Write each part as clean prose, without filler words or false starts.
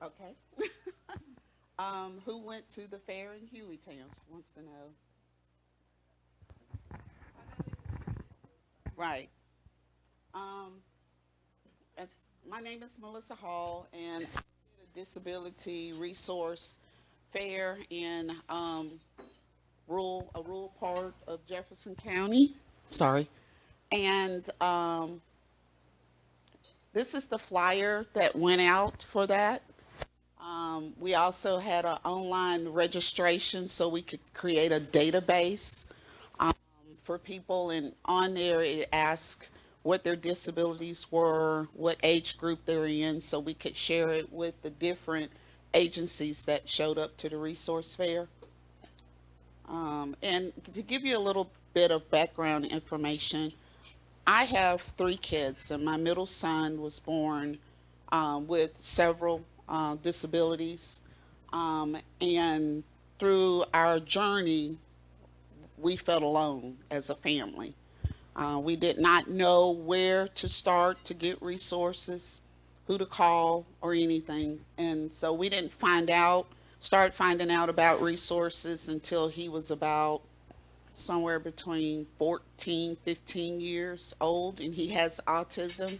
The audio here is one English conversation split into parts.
Okay. Who went to the fair in Hueytown? She wants to know. Right. Um, as, my name is Melissa Hall, and I did a disability resource fair in a rural part of Jefferson County. Sorry. And this is the flyer that went out for that. We also had an online registration so we could create a database for people, and on there it asked what their disabilities were, what age group they're in, so we could share it with the different agencies that showed up to the resource fair. And to give you a little bit of background information, I have three kids, and my middle son was born with several disabilities. And through our journey, we felt alone as a family. We did not know where to start to get resources, who to call, or anything. And so we didn't start finding out about resources until he was about somewhere between 14, 15 years old, and he has autism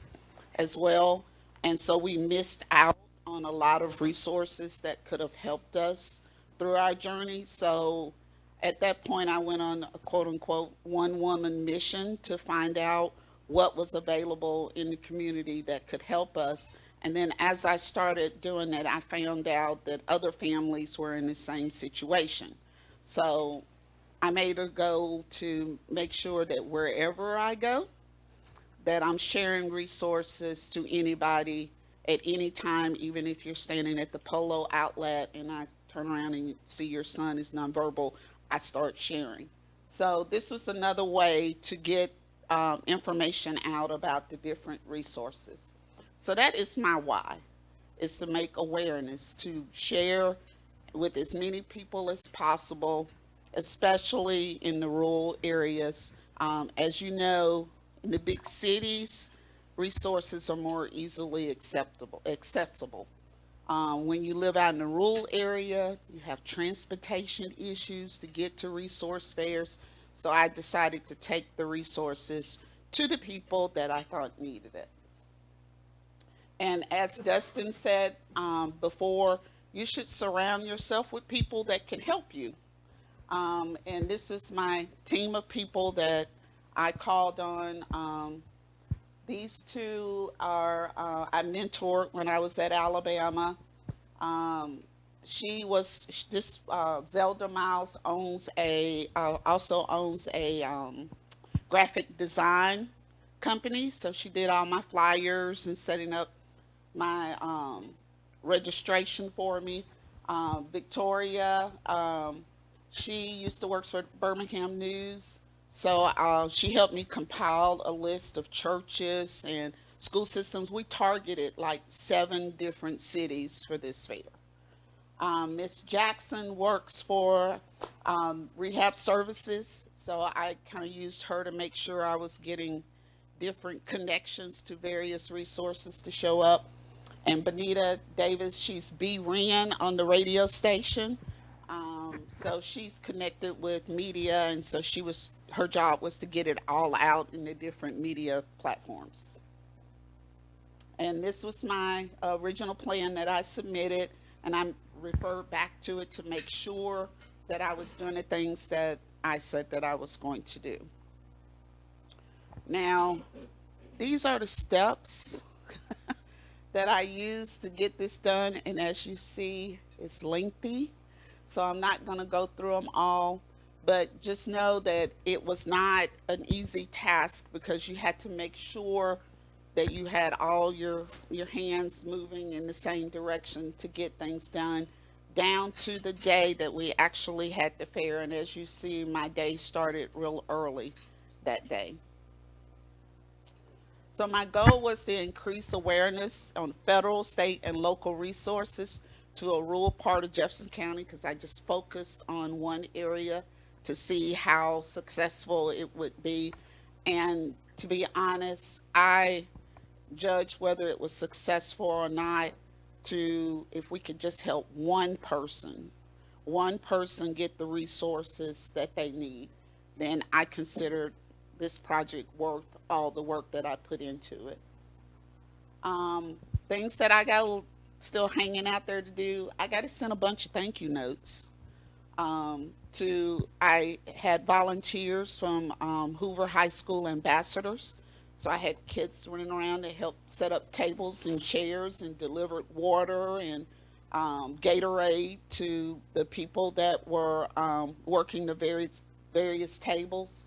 as well. And so we missed out on a lot of resources that could have helped us through our journey. So at that point, I went on a quote unquote one woman mission to find out what was available in the community that could help us. And then as I started doing that, I found out that other families were in the same situation. So I made a goal to make sure that wherever I go, that I'm sharing resources to anybody at any time, even if you're standing at the polo outlet and I turn around and see your son is nonverbal, I start sharing. So this was another way to get information out about the different resources. So that is my why, is to make awareness, to share with as many people as possible, especially in the rural areas. As you know, in the big cities, resources are more easily accessible. When you live out in a rural area, you have transportation issues to get to resource fairs. So I decided to take the resources to the people that I thought needed it. And as Dustin said before, you should surround yourself with people that can help you. And this is my team of people that I called on. These two are I mentored when I was at Alabama. Um, she was this Zelda Miles owns a also owns a graphic design company, so she did all my flyers and setting up my registration for me. Victoria, she used to work for Birmingham News, so she helped me compile a list of churches and school systems. We targeted like 7 different cities for this fair. Miss Jackson works for Rehab Services, so I kind of used her to make sure I was getting different connections to various resources to show up. And Benita Davis, she's BRAN on the radio station. So she's connected with media, and so her job was to get it all out in the different media platforms. And this was my original plan that I submitted, and I referred back to it to make sure that I was doing the things that I said that I was going to do. Now, these are the steps that I used to get this done, and as you see, it's lengthy, so I'm not going to go through them all, but just know that it was not an easy task because you had to make sure that you had all your hands moving in the same direction to get things done down to the day that we actually had the fair. And as you see, my day started real early that day. So my goal was to increase awareness on federal, state, and local resources to a rural part of Jefferson County because I just focused on one area to see how successful it would be. And to be honest, I judge whether it was successful or not to, if we could just help one person get the resources that they need, then I consider this project worth all the work that I put into it. Um, Things that I got still hanging out there to do. I got to send a bunch of thank you notes. To I had volunteers from Hoover High School ambassadors. So I had kids running around to help set up tables and chairs and delivered water and Gatorade to the people that were working the various tables.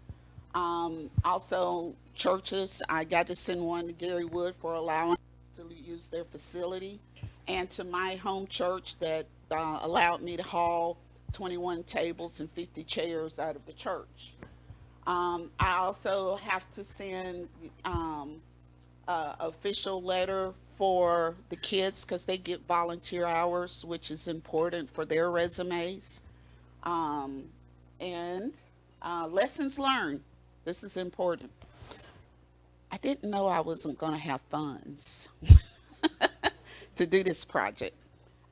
Also, churches. I got to send one to Gary Wood for allowing us to use their facility, and to my home church that allowed me to haul 21 tables and 50 chairs out of the church. I also have to send official letter for the kids because they get volunteer hours, which is important for their resumes. Um, and Lessons learned. This is important. I didn't know I wasn't going to have funds to do this project.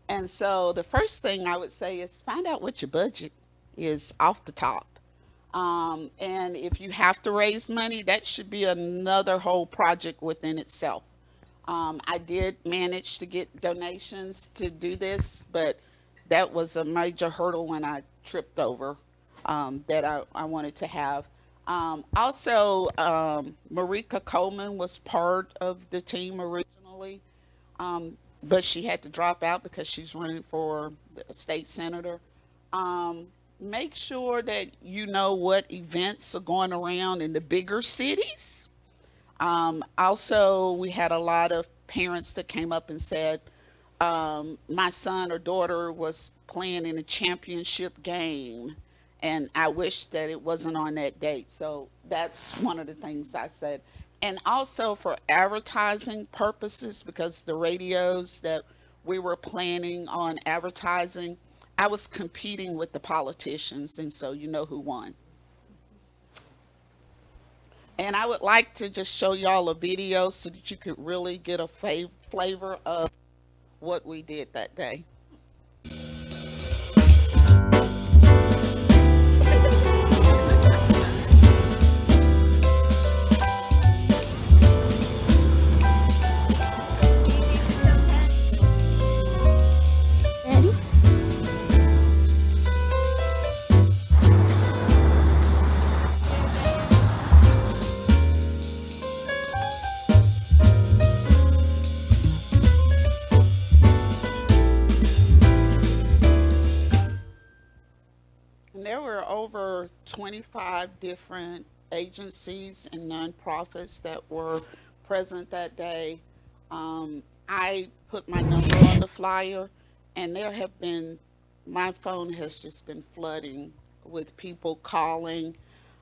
And so the first thing I would say is find out what your budget is off the top. And if you have to raise money, that should be another whole project within itself. I did manage to get donations to do this, but that was a major hurdle when I tripped over that I wanted to have. Marika Coleman was part of the team originally, but she had to drop out because she's running for the state senator. Make sure that you know what events are going around in the bigger cities. We had a lot of parents that came up and said, my son or daughter was playing in a championship game, and I wish that it wasn't on that date. So that's one of the things I said. And also for advertising purposes, because the radios that we were planning on advertising, I was competing with the politicians, and so you know who won. And I would like to just show y'all a video so that you could really get a flavor of what we did that day. And there were over 25 different agencies and nonprofits that were present that day. I put my number on the flyer, and my phone has just been flooding with people calling.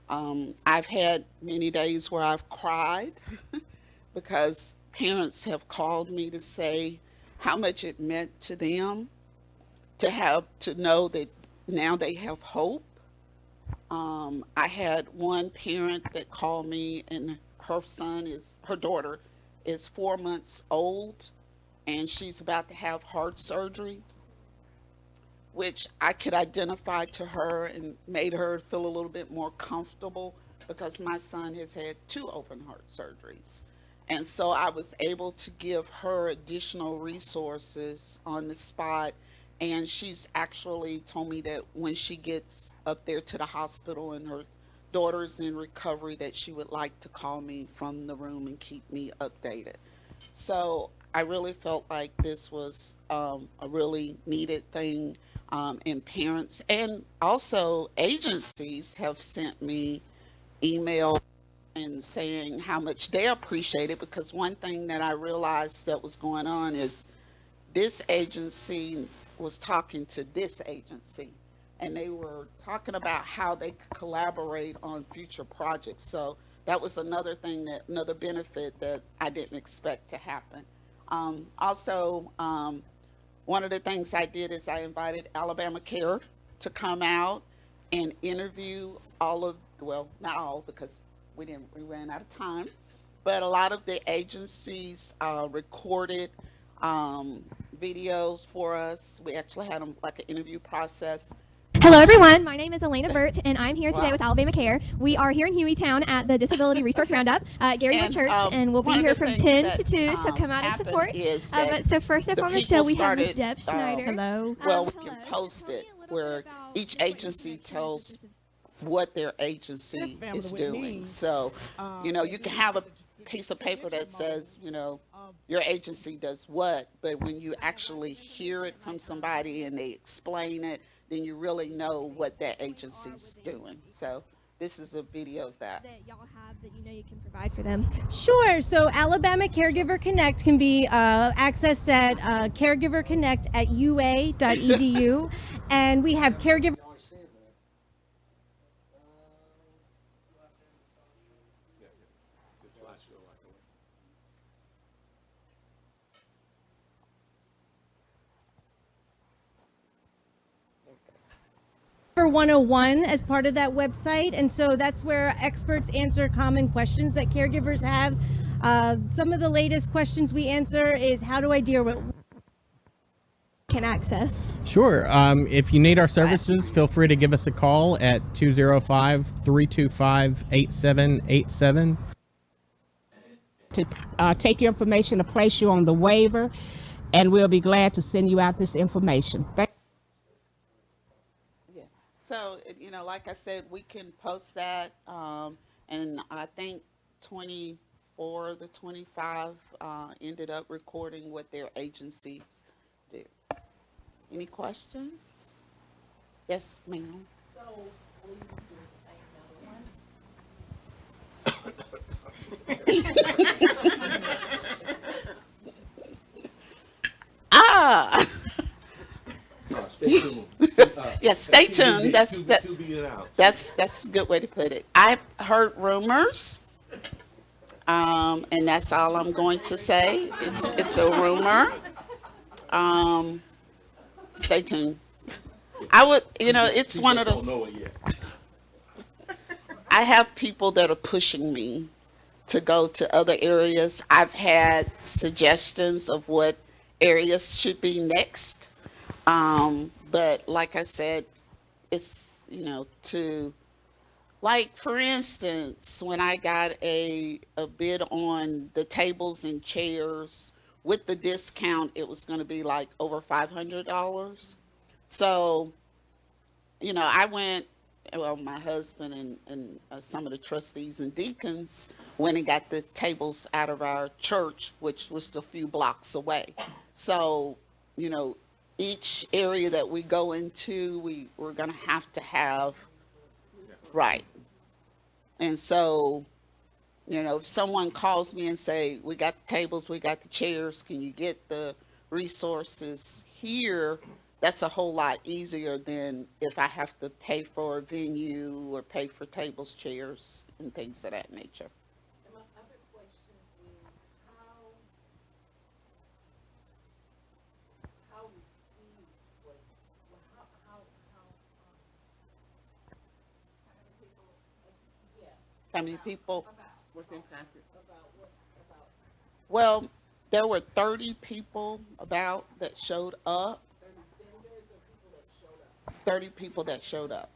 I've had many days where I've cried because parents have called me to say how much it meant to them to know that now they have hope. I had one parent that called me, and her daughter is 4 months old, and she's about to have heart surgery, which I could identify to her and made her feel a little bit more comfortable because my son has had two open heart surgeries. And so I was able to give her additional resources on the spot. And she's actually told me that when she gets up there to the hospital and her daughter's in recovery, that she would like to call me from the room and keep me updated. So I really felt like this was a really needed thing. And parents and also agencies have sent me emails and saying how much they appreciate it, because one thing that I realized that was going on is this agency was talking to this agency, and they were talking about how they could collaborate on future projects. So that was another benefit that I didn't expect to happen. One of the things I did is I invited Alabama Care to come out and interview well, not all because we ran out of time, but a lot of the agencies recorded um, videos for us. We actually had them like an interview process. Hello, everyone. My name is Elena Burt, and I'm here today Wow. with Alabama Care. We are here in Hueytown at the Disability Resource Roundup at Gary Wood And, Church, and we'll be one of here the from things 10 that, to 2, so come out and happened support. is that But so first up the on the people show, we have Ms. started, Deb Schneider. Hello. well, we hello. can post Tell me it a little where bit about each what your agency connection tells is. what their agency Yes, ma'am, is with me. doing. So, you can have a piece of paper that says, your agency does what, but when you actually hear it from somebody and they explain it, then you really know what that agency's doing. So this is a video of that. That y'all have that you know you can provide for them. Sure. So Alabama Caregiver Connect can be accessed at Caregiver Connect at ua.edu, and we have caregiver. For 101 as part of that website, and so that's where experts answer common questions that caregivers have. Some of the latest questions we answer is, how do I deal with Can access. Sure. If you need our services, feel free to give us a call at 205-325-8787. To take your information to place you on the waiver, and we'll be glad to send you out this information. Yeah. So, like I said, we can post that, and I think 24 of the 25 ended up recording what their agencies do. Any questions? Yes, ma'am. Ah, Stay tuned. yes, stay tuned. That's To be announced. that's a good way to put it. I've heard rumors, and that's all I'm going to say. It's a rumor. Stay tuned. I would, it's one of Don't those. know it yet. I have people that are pushing me to go to other areas. I've had suggestions of what areas should be next. But like I said, it's, like for instance, when I got a bid on the tables and chairs with the discount, it was going to be like over $500. So, I went, well, my husband and some of the trustees and deacons went and got the tables out of our church, which was a few blocks away. So, each area that we go into, we're going to have, right. And so, if someone calls me and say, we got the tables, we got the chairs, can you get the resources here? That's a whole lot easier than if I have to pay for a venue or pay for tables, chairs, and things of that nature. And my other question is how received was how many people yeah How many people? what's impacted about what about Well, there were 30 people about that showed up. 30 people that showed up.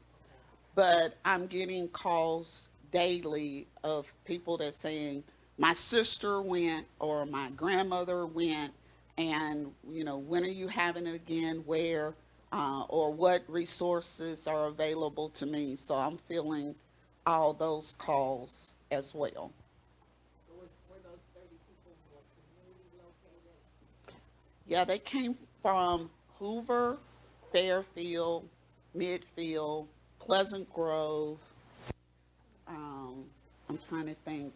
But I'm getting calls daily of people that saying, my sister went or my grandmother went, and when are you having it again? Where or what resources are available to me? So I'm feeling all those calls as well. were those 30 people more community located? Yeah, they came from Hoover, Fairfield, Midfield, Pleasant Grove. I'm trying to think.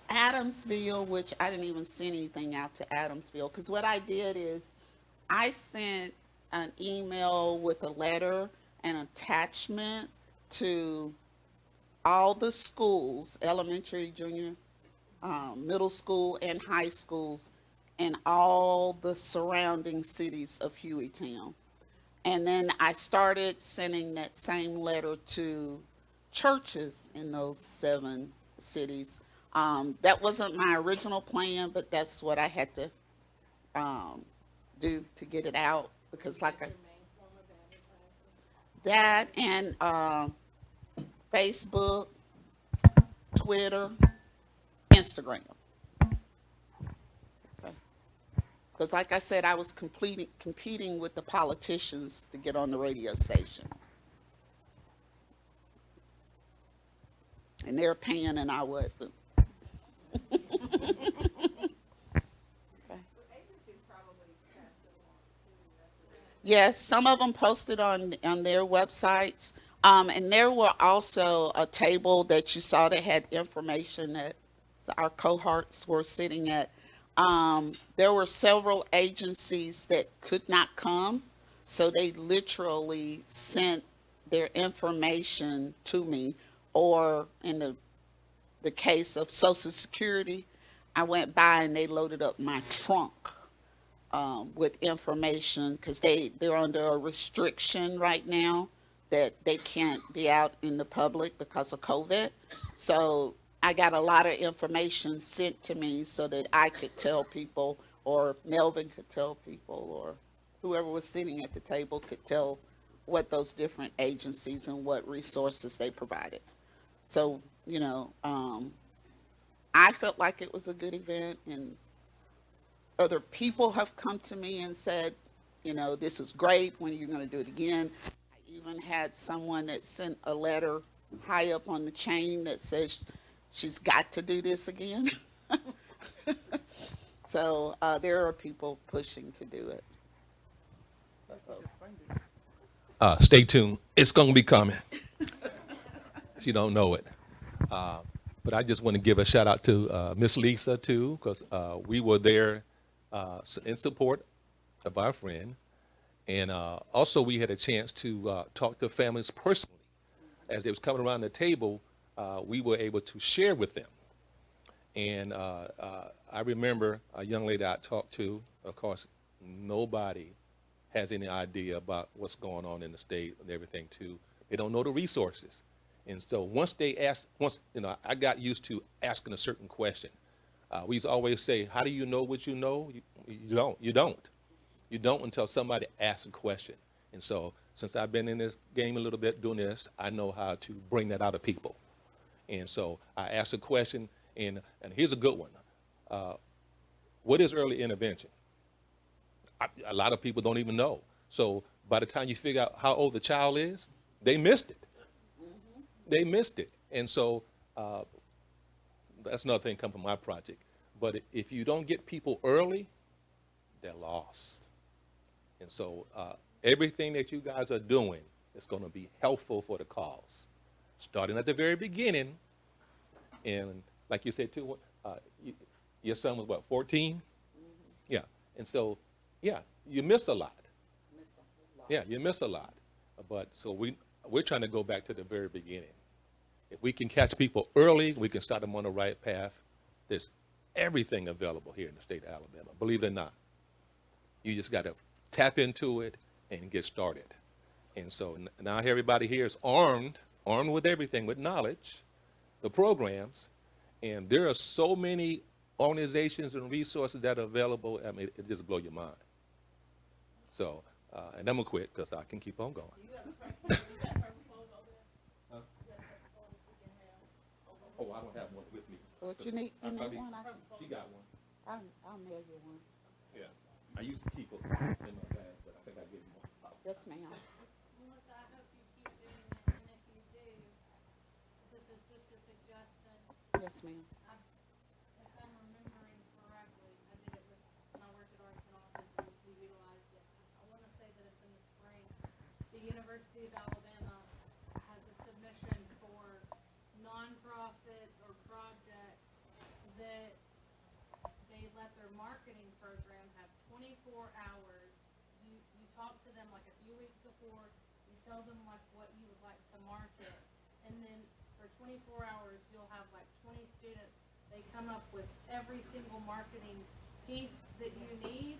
Adamsville, which I didn't even send anything out to Adamsville, because what I did is I sent an email with a letter and attachment to all the schools, elementary, junior, middle school, and high schools, and all the surrounding cities of Hueytown. And then I started sending that same letter to churches in those 7 cities. That wasn't my original plan, but that's what I had to do to get it out, because that and Facebook, Twitter, Instagram. Because like I said, I was competing with the politicians to get on the radio station. And they're paying and I wasn't. Yes, some of them posted on their websites. And there were also a table that you saw that had information that our cohorts were sitting at. There were several agencies that could not come, so they literally sent their information to me. Or in the case of Social Security, I went by and they loaded up my trunk with information, because they're under a restriction right now that they can't be out in the public because of COVID. So I got a lot of information sent to me so that I could tell people, or Melvin could tell people, or whoever was sitting at the table could tell what those different agencies and what resources they provided. So, I felt like it was a good event, and other people have come to me and said, this is great, when are you going to do it again? I even had someone that sent a letter high up on the chain that says she's got to do this again. So there are people pushing to do it. Stay tuned. It's going to be coming. You don't know it. But I just want to give a shout out to Miss Lisa too, because we were there in support of our friend. And also we had a chance to talk to families personally. As they was coming around the table, we were able to share with them. And I remember a young lady I talked to. Of course, nobody has any idea about what's going on in the state and everything too. They don't know the resources. And so once I got used to asking a certain question. We used to always say, how do you know what you know? You don't until somebody asks a question. And so since I've been in this game a little bit doing this, I know how to bring that out of people. And so I asked a question, and here's a good one. What is early intervention? A lot of people don't even know. So by the time you figure out how old the child is, they missed it. They missed it. And so that's another thing come from my project. But if you don't get people early, they're lost. And so everything that you guys are doing is going to be helpful for the cause. Starting at the very beginning. And like you said too, your son was what, 14? Yeah. And so, yeah, you miss a lot. Yeah, you miss a lot. But so we're trying to go back to the very beginning. If we can catch people early, we can start them on the right path. There's everything available here in the state of Alabama, believe it or not. You just got to tap into it and get started. And so now everybody here is armed with everything, with knowledge, the programs, and there are so many organizations and resources that are available. I mean, it just blow your mind. So, and I'm gonna quit because I can keep on going. Oh, I don't have one with me. What you need one? She got one. I'll mail you one. Yeah. I used to keep it in my bag, but I think I gave them one. Yes, ma'am. Melissa, I hope you keep doing it, and if you do, this is just a suggestion. Yes, ma'am. If I'm remembering correctly, I did it when I worked at Arts and Office, and we utilized it. I want to say that it's in the spring. The University of Alabama has a submission for nonprofits or projects that they let their marketing program have 24 hours. You talk to them like a few weeks before, you tell them like what you would like to market, and then for 24 hours you'll have like 20 students. They come up with every single marketing piece that you need,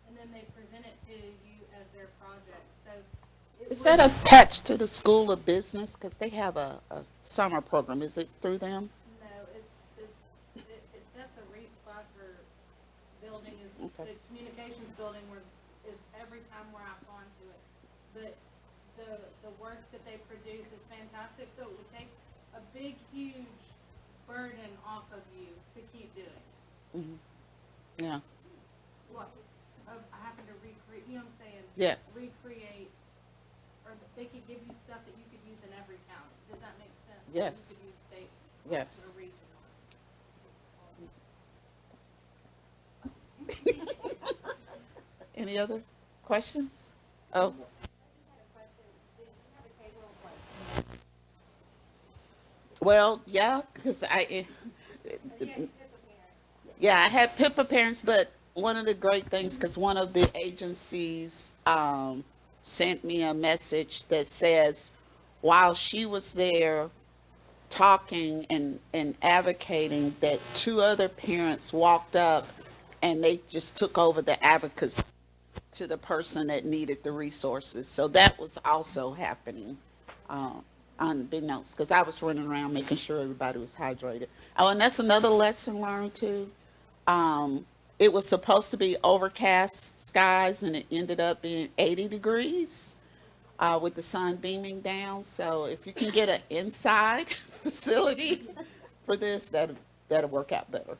and then they present it to you as their project. So Is that attached to the School of Business? Because they have a summer program. Is it through them? No, it's at the Reese Pfeiffer building, is Okay. the communications building where is every time where I've gone to it. But the work that they produce is fantastic, so it would take a big, huge burden off of you to keep doing. Yeah. What, of having to recreate, you know what I'm saying? Yes. Recreate, or they could give you stuff that you could use in every county. Does that make sense? Yes. You could use state Yes. or regional. Any other questions? Oh. Well, yeah, because yeah, I had PIPA parents, but one of the great things, because one of the agencies sent me a message that says, while she was there talking and advocating, that two other parents walked up and they just took over the advocacy to the person that needed the resources. So that was also happening unbeknownst, because I was running around making sure everybody was hydrated. Oh, and that's another lesson learned too. It was supposed to be overcast skies, and it ended up being 80 degrees with the sun beaming down. So if you can get an inside facility for this, that'll work out better.